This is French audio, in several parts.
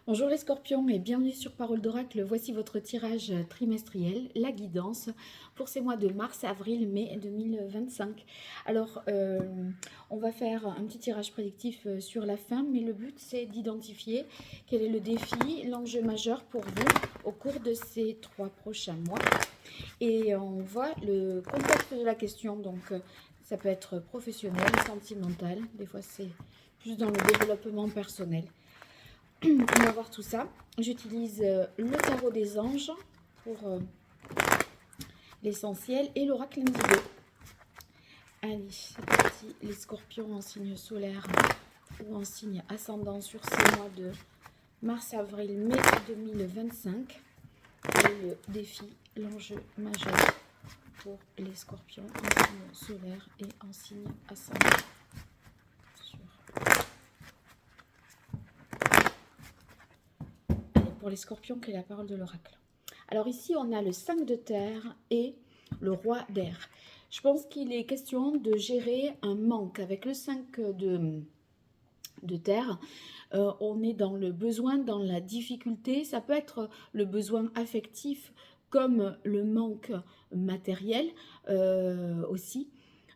Bonjour les scorpions et bienvenue sur Parole d'Oracle. Voici votre tirage trimestriel, la guidance pour ces mois de mars, avril, mai 2025. Alors, on va faire un petit tirage prédictif sur la fin, mais le but c'est d'identifier quel est le défi, l'enjeu majeur pour vous au cours de ces 3 prochains mois. Et on voit le contexte de la question, donc ça peut être professionnel, sentimental, des fois c'est plus dans le développement personnel. On va voir tout ça. J'utilise le tarot des anges pour l'essentiel et l'oracle indigo. Allez, c'est parti. Les scorpions en signe solaire ou en signe ascendant sur ces mois de mars, avril, mai 2025. Et le défi, l'enjeu majeur pour les scorpions en signe solaire et en signe ascendant. Pour les scorpions, quelle est la parole de l'oracle? Alors ici, on a le 5 de terre et le roi d'air. Je pense qu'il est question de gérer un manque. Avec le 5 de terre, on est dans le besoin, dans la difficulté. Ça peut être le besoin affectif comme le manque matériel aussi.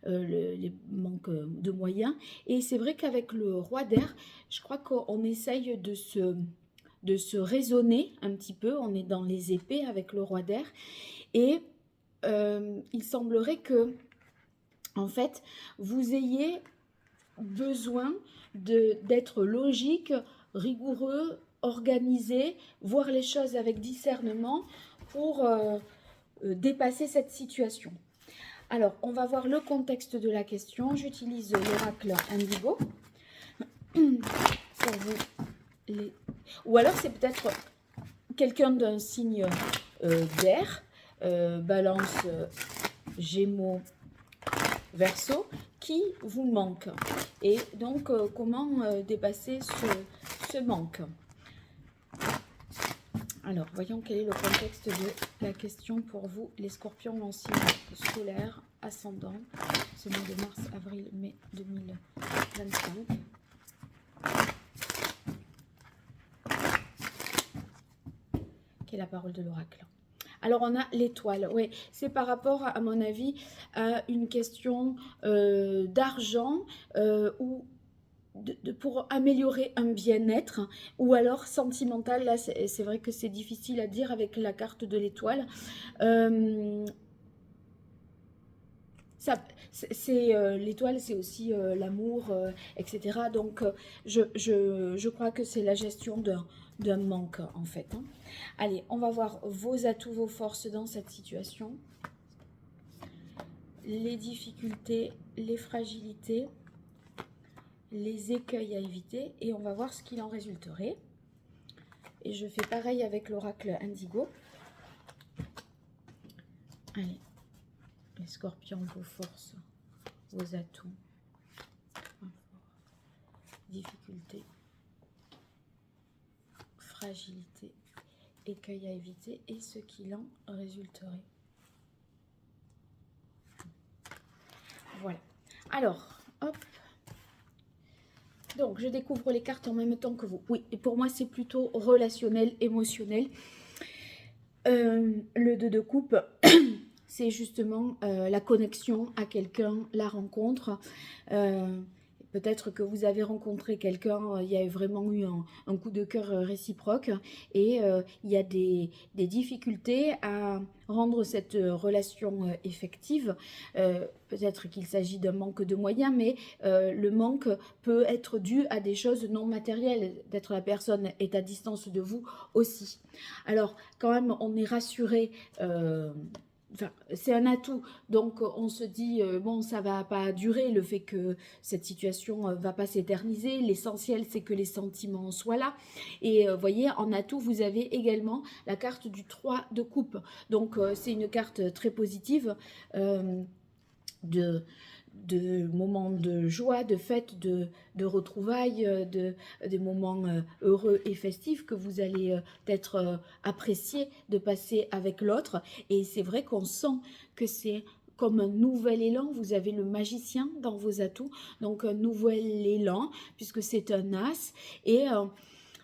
Les manques de moyens. Et c'est vrai qu'avec le roi d'air, je crois qu'on essaye de se raisonner un petit peu. On est dans les épées avec le roi d'air. Et il semblerait que, en fait, vous ayez besoin d'être logique, rigoureux, organisé, voir les choses avec discernement pour dépasser cette situation. Alors, on va voir le contexte de la question. J'utilise l'oracle indigo pour vous. Ou alors, c'est peut-être quelqu'un d'un signe d'air, balance, gémeaux, verseau, qui vous manque. Et donc, comment dépasser ce manque? Alors, voyons quel est le contexte de la question pour vous, les scorpions en signe solaire, ascendant, ce mois de mars, avril, mai 2025. Quelle est la parole de l'oracle? Alors, on a l'étoile. Oui, c'est par rapport, à mon avis, à une question d'argent ou pour améliorer un bien-être, ou alors sentimental. Là, c'est vrai que c'est difficile à dire avec la carte de l'étoile. L'étoile, c'est aussi l'amour, etc. Donc, je crois que c'est la gestion d'un manque, en fait. Hein. Allez, on va voir vos atouts, vos forces dans cette situation. Les difficultés, les fragilités, les écueils à éviter. Et on va voir ce qu'il en résulterait. Et je fais pareil avec l'oracle indigo. Allez, les scorpions, vos forces, vos atouts, difficultés, fragilité, écueil à éviter et ce qu'il en résulterait. Voilà. Alors, hop. Donc, je découvre les cartes en même temps que vous. Oui, et pour moi, c'est plutôt relationnel, émotionnel. Le 2 de coupe, c'est justement la connexion à quelqu'un, la rencontre. Peut-être que vous avez rencontré quelqu'un, il y a vraiment eu un coup de cœur réciproque et il y a des difficultés à rendre cette relation effective. Peut-être qu'il s'agit d'un manque de moyens, mais le manque peut être dû à des choses non matérielles. Peut-être la personne est à distance de vous aussi. Alors, quand même, on est rassuré. Enfin, c'est un atout, donc on se dit bon, ça va pas durer, le fait que cette situation va pas s'éterniser, l'essentiel c'est que les sentiments soient là. Et voyez, en atout vous avez également la carte du 3 de coupe, donc c'est une carte très positive de moments de joie, de fêtes, de retrouvailles, des moments heureux et festifs que vous allez peut-être apprécier de passer avec l'autre. Et c'est vrai qu'on sent que c'est comme un nouvel élan. Vous avez le magicien dans vos atouts, donc un nouvel élan, puisque c'est un as. Et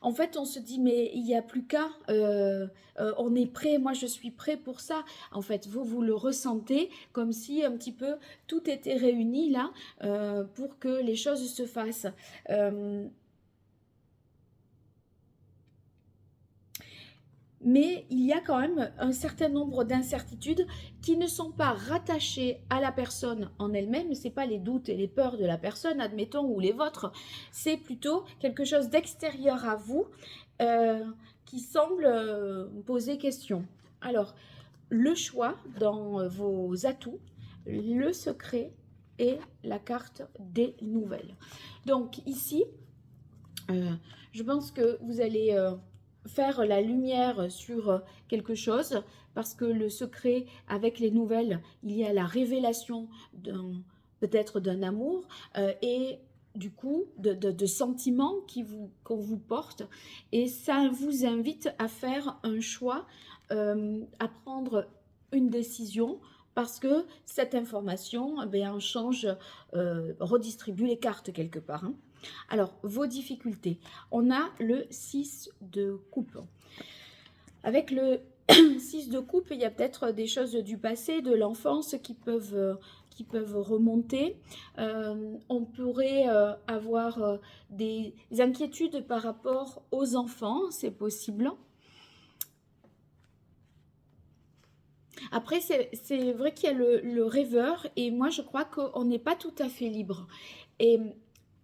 en fait, on se dit, mais il n'y a plus qu'à, on est prêt, moi je suis prêt pour ça. En fait, vous le ressentez comme si un petit peu tout était réuni là pour que les choses se fassent. Mais il y a quand même un certain nombre d'incertitudes qui ne sont pas rattachées à la personne en elle-même. Ce n'est pas les doutes et les peurs de la personne, admettons, ou les vôtres. C'est plutôt quelque chose d'extérieur à vous qui semble poser question. Alors, le choix dans vos atouts, le secret et la carte des nouvelles. Donc ici, je pense que vous allez faire la lumière sur quelque chose parce que le secret avec les nouvelles, il y a la révélation peut-être d'un amour et du coup de sentiments qu'on vous porte et ça vous invite à faire un choix, à prendre une décision parce que cette information en change, redistribue les cartes quelque part. Hein. Alors, vos difficultés. On a le 6 de coupe. Avec le 6 de coupe, il y a peut-être des choses du passé, de l'enfance qui peuvent remonter. On pourrait avoir des inquiétudes par rapport aux enfants, c'est possible. Après, c'est vrai qu'il y a le rêveur et moi, je crois qu'on n'est pas tout à fait libre. Et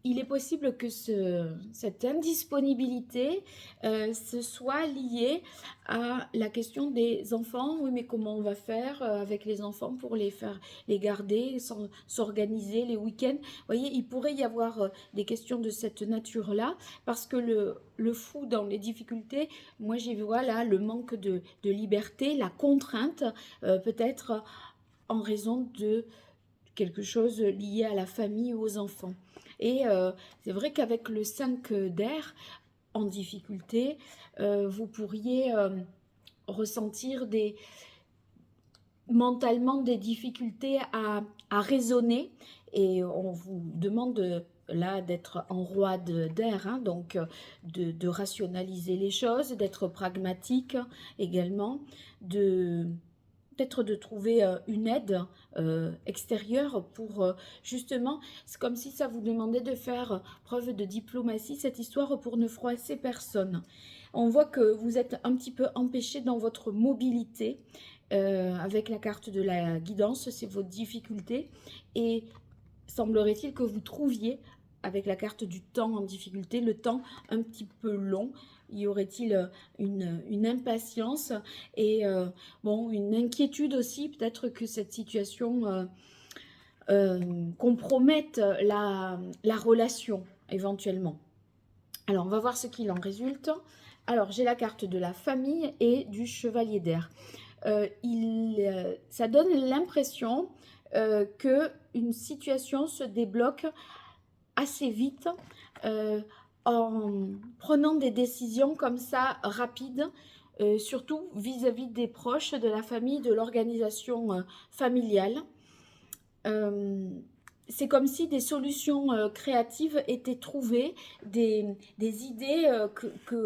il est possible que cette indisponibilité se soit liée à la question des enfants. Oui, mais comment on va faire avec les enfants pour les garder, s'organiser les week-ends? Vous voyez, il pourrait y avoir des questions de cette nature-là, parce que le fou dans les difficultés, moi j'y vois là le manque de liberté, la contrainte, peut-être en raison de quelque chose lié à la famille ou aux enfants. Et c'est vrai qu'avec le 5 d'air en difficulté, vous pourriez ressentir mentalement des difficultés à raisonner et on vous demande là d'être en roi d'air, hein, donc de rationaliser les choses, d'être pragmatique également, peut-être de trouver une aide extérieure pour justement, c'est comme si ça vous demandait de faire preuve de diplomatie, cette histoire, pour ne froisser personne. On voit que vous êtes un petit peu empêché dans votre mobilité avec la carte de la guidance, c'est votre difficulté et semblerait-il que vous trouviez avec la carte du temps en difficulté, le temps un petit peu long. Y aurait-il une impatience et bon, une inquiétude aussi, peut-être que cette situation compromette la relation éventuellement. Alors, on va voir ce qu'il en résulte. Alors, j'ai la carte de la famille et du chevalier d'air. Ça donne l'impression qu'une situation se débloque assez vite en prenant des décisions comme ça rapides, surtout vis-à-vis des proches, de la famille, de l'organisation familiale. C'est comme si des solutions créatives étaient trouvées, des idées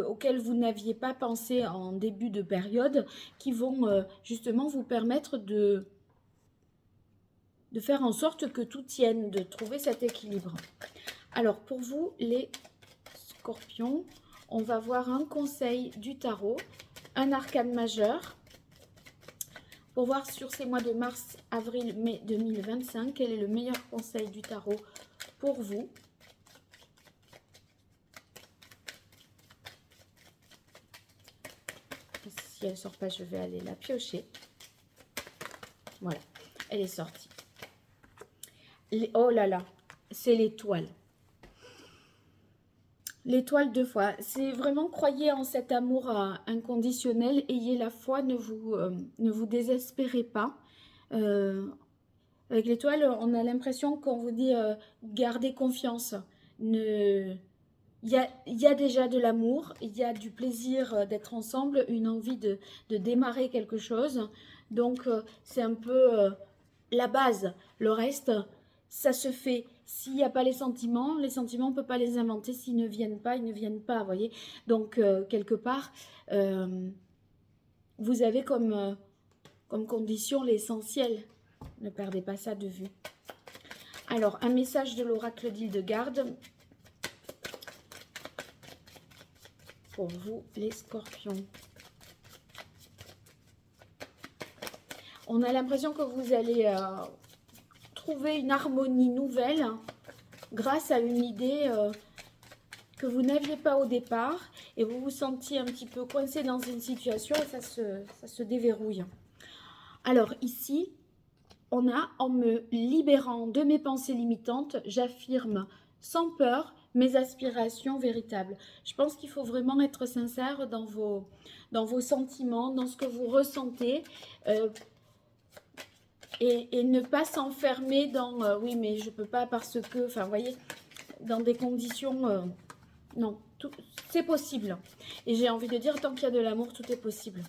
auxquelles vous n'aviez pas pensé en début de période, qui vont justement vous permettre de faire en sorte que tout tienne, de trouver cet équilibre. Alors, pour vous, les scorpions, on va voir un conseil du tarot, un arcane majeur, pour voir sur ces mois de mars, avril, mai 2025, quel est le meilleur conseil du tarot pour vous. Si elle ne sort pas, je vais aller la piocher. Voilà, elle est sortie. Oh là là, c'est l'étoile. L'étoile 2 fois. C'est vraiment, croyez en cet amour inconditionnel. Ayez la foi, ne vous désespérez pas. Avec l'étoile, on a l'impression qu'on vous dit gardez confiance. Il y a déjà de l'amour, il y a du plaisir d'être ensemble, une envie de démarrer quelque chose. Donc, c'est un peu la base. Le reste, ça se fait s'il n'y a pas les sentiments, on ne peut pas les inventer. S'ils ne viennent pas, ils ne viennent pas, vous voyez. Donc, quelque part, vous avez comme condition l'essentiel. Ne perdez pas ça de vue. Alors, un message de l'oracle d'Hildegarde pour vous, les scorpions. On a l'impression que vous allez trouver une harmonie nouvelle grâce à une idée que vous n'aviez pas au départ et vous vous sentiez un petit peu coincé dans une situation et ça se déverrouille. Alors ici, on a, en me libérant de mes pensées limitantes, j'affirme sans peur mes aspirations véritables. Je pense qu'il faut vraiment être sincère dans vos sentiments, dans ce que vous ressentez. Et ne pas s'enfermer dans oui mais je peux pas parce que, enfin vous voyez, dans des conditions, non, c'est possible. Et j'ai envie de dire, tant qu'il y a de l'amour, tout est possible.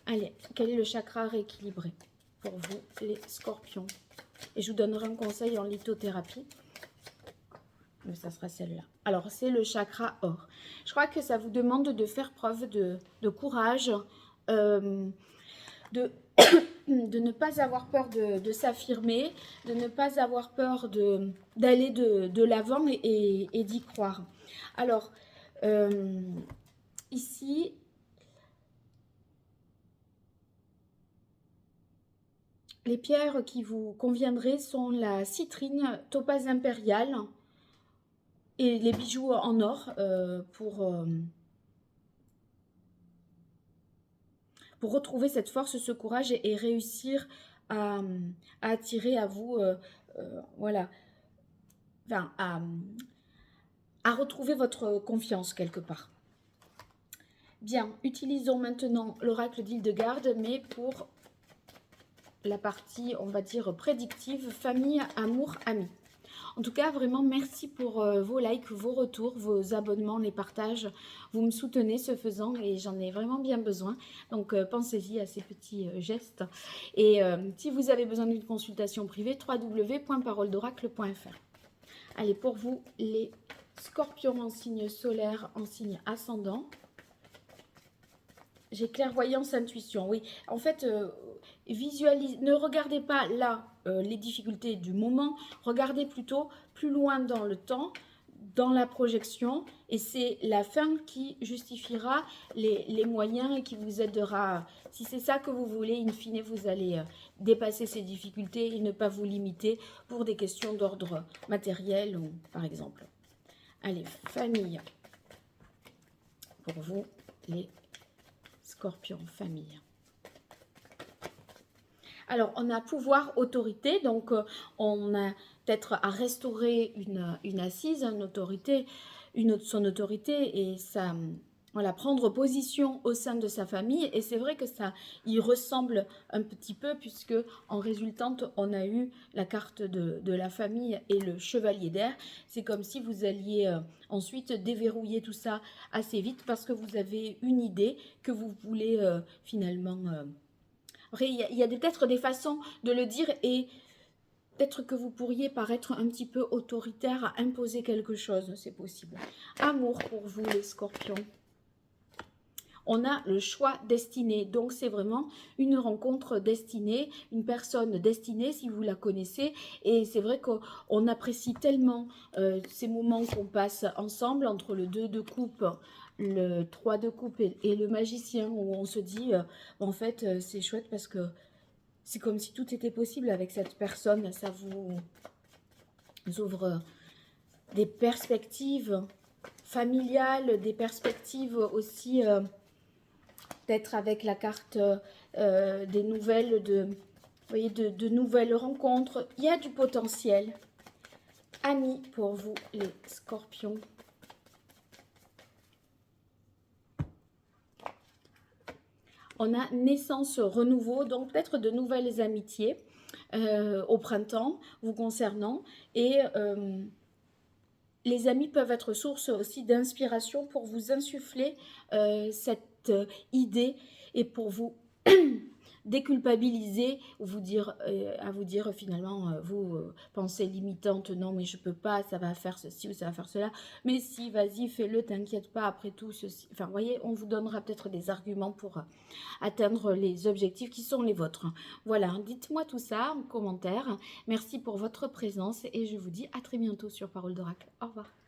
Allez, quel est le chakra rééquilibré pour vous, les scorpions? Et je vous donnerai un conseil en lithothérapie. Mais ça sera celle-là. Alors, c'est le chakra or. Je crois que ça vous demande de faire preuve de courage, de ne pas avoir peur de s'affirmer, de ne pas avoir peur d'aller de l'avant et d'y croire. Alors, ici, les pierres qui vous conviendraient sont la citrine, topaze impériale et les bijoux en or pour retrouver cette force, ce courage et réussir à attirer à vous, voilà, enfin, à retrouver votre confiance quelque part. Bien, utilisons maintenant l'oracle d'Hildegarde, mais pour la partie, on va dire, prédictive, famille, amour, amis. En tout cas, vraiment, merci pour vos likes, vos retours, vos abonnements, les partages. Vous me soutenez ce faisant et j'en ai vraiment bien besoin. Donc, pensez-y à ces petits gestes. Et si vous avez besoin d'une consultation privée, www.paroledoracle.fr. Allez, pour vous, les scorpions en signe solaire, en signe ascendant. J'ai clairvoyance, intuition, oui. En fait, ne regardez pas là les difficultés du moment, regardez plutôt plus loin dans le temps, dans la projection, et c'est la fin qui justifiera les moyens et qui vous aidera. Si c'est ça que vous voulez, in fine, vous allez dépasser ces difficultés et ne pas vous limiter pour des questions d'ordre matériel, ou, par exemple. Allez, famille, pour vous, les Scorpion, famille. Alors, on a pouvoir, autorité, donc on a peut-être à restaurer une assise, une autorité, son autorité et ça, voilà, prendre position au sein de sa famille. Et c'est vrai que ça y ressemble un petit peu puisque en résultante, on a eu la carte de la famille et le chevalier d'air. C'est comme si vous alliez ensuite déverrouiller tout ça assez vite parce que vous avez une idée que vous voulez finalement... Après, il y a peut-être des façons de le dire et peut-être que vous pourriez paraître un petit peu autoritaire à imposer quelque chose, c'est possible. Amour pour vous, les scorpions. On a le choix destiné, donc c'est vraiment une rencontre destinée, une personne destinée si vous la connaissez. Et c'est vrai qu'on apprécie tellement ces moments qu'on passe ensemble entre le 2 de coupe, le 3 de coupe et le magicien, où on se dit, en fait, c'est chouette parce que c'est comme si tout était possible avec cette personne. Ça vous ouvre des perspectives familiales, des perspectives aussi... peut-être avec la carte des nouvelles, vous voyez, de nouvelles rencontres. Il y a du potentiel. Amis pour vous, les scorpions. On a naissance, renouveau, donc peut-être de nouvelles amitiés au printemps vous concernant. Et les amis peuvent être source aussi d'inspiration pour vous insuffler cette idée et pour vous déculpabiliser ou à vous dire finalement, vous pensez limitante, non mais je peux pas, ça va faire ceci ou ça va faire cela, mais si, vas-y, fais-le, t'inquiète pas, après tout, ceci. Enfin, vous voyez, on vous donnera peut-être des arguments pour atteindre les objectifs qui sont les vôtres. Voilà, dites-moi tout ça en commentaire. Merci pour votre présence et je vous dis à très bientôt sur Parole d'Oracle. Au revoir.